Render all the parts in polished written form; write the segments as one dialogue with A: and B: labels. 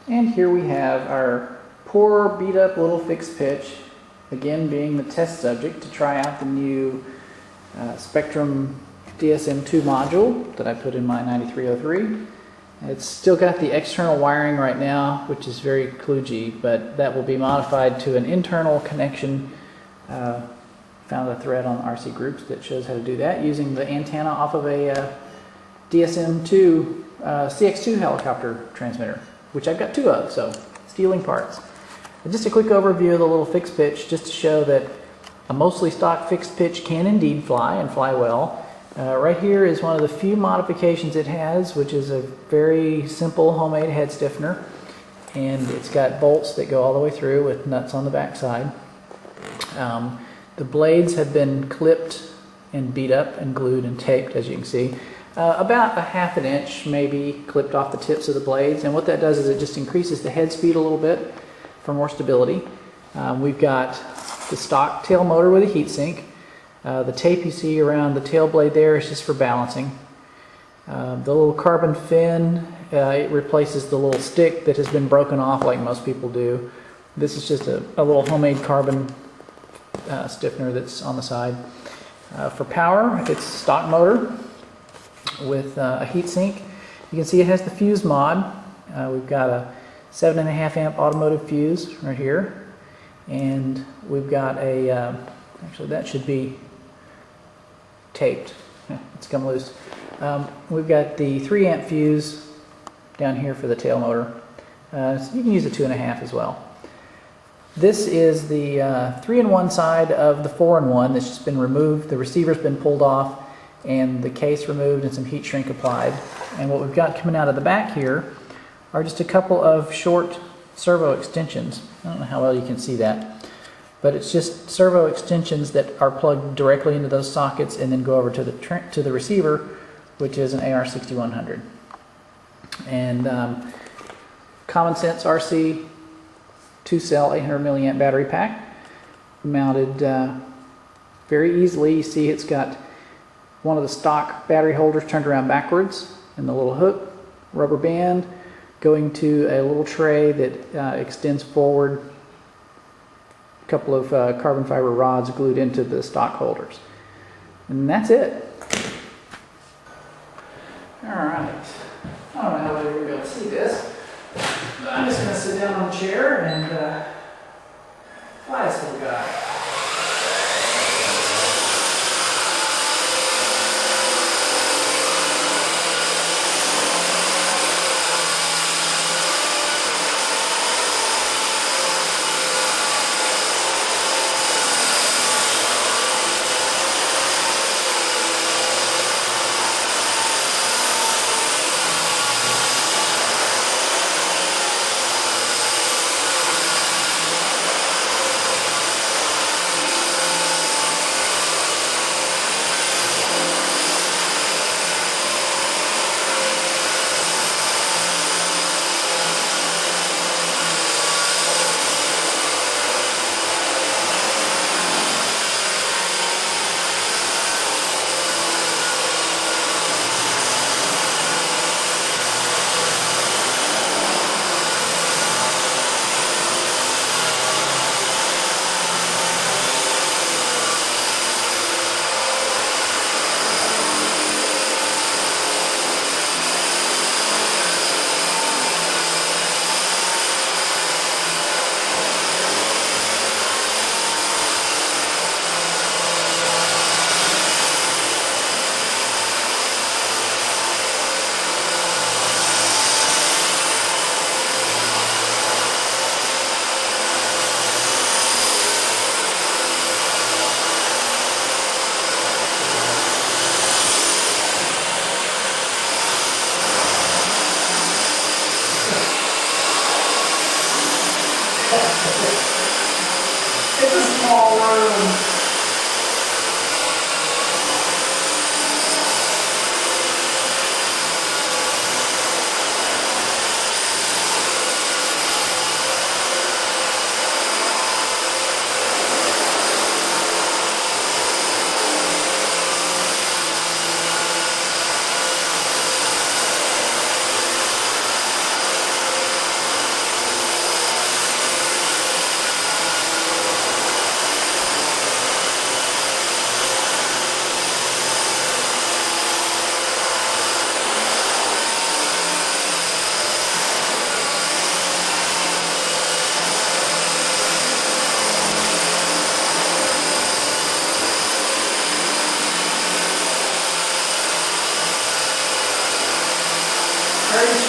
A: And here we have our poor beat up little fixed pitch, again being the test subject to try out the new Spectrum DSM-2 module that I put in my 9303. It's still got the external wiring right now, which is very kludgy, but that will be modified to an internal connection. Found a thread on RC groups that shows how to do that using the antenna off of a DSM-2 CX2 helicopter transmitter, which I've got two of, so stealing parts. And just a quick overview of the little fixed pitch, just to show that a mostly stock fixed pitch can indeed fly and fly well. Right here is one of the few modifications it has, which is a very simple homemade head stiffener, and it's got bolts that go all the way through with nuts on the back side. The blades have been clipped and beat up and glued and taped, as you can see. About a ½ an inch maybe clipped off the tips of the blades, and what that does is it just increases the head speed a little bit for more stability. We've got the stock tail motor with a heat sink. The tape you see around the tail blade there is just for balancing. The little carbon fin, it replaces the little stick that has been broken off like most people do. This is just a little homemade carbon stiffener that's on the side. For power, it's stock motor with a heat sink. You can see it has the fuse mod. We've got a 7.5 amp automotive fuse right here, and we've got a actually that should be taped. It's come loose. We've got the 3 amp fuse down here for the tail motor. So you can use a 2.5 as well. This is the 3-in-1 side of the 4-in-1 that's just been removed. The receiver's been pulled off and the case removed and some heat shrink applied. And what we've got coming out of the back here are just a couple of short servo extensions. I don't know how well you can see that, but it's just servo extensions that are plugged directly into those sockets and then go over to the receiver, which is an AR6100. And common sense RC 2-cell 800 milliamp battery pack, mounted very easily. You see it's got one of the stock battery holders turned around backwards, and the little hook, rubber band, going to a little tray that extends forward. A couple of carbon fiber rods glued into the stock holders. And that's it. Alright. I don't know how well you're going to be able to see this, but I'm just going to sit down on the chair and fly this little guy.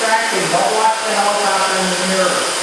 A: distracted. Don't watch the helicopter in the mirror.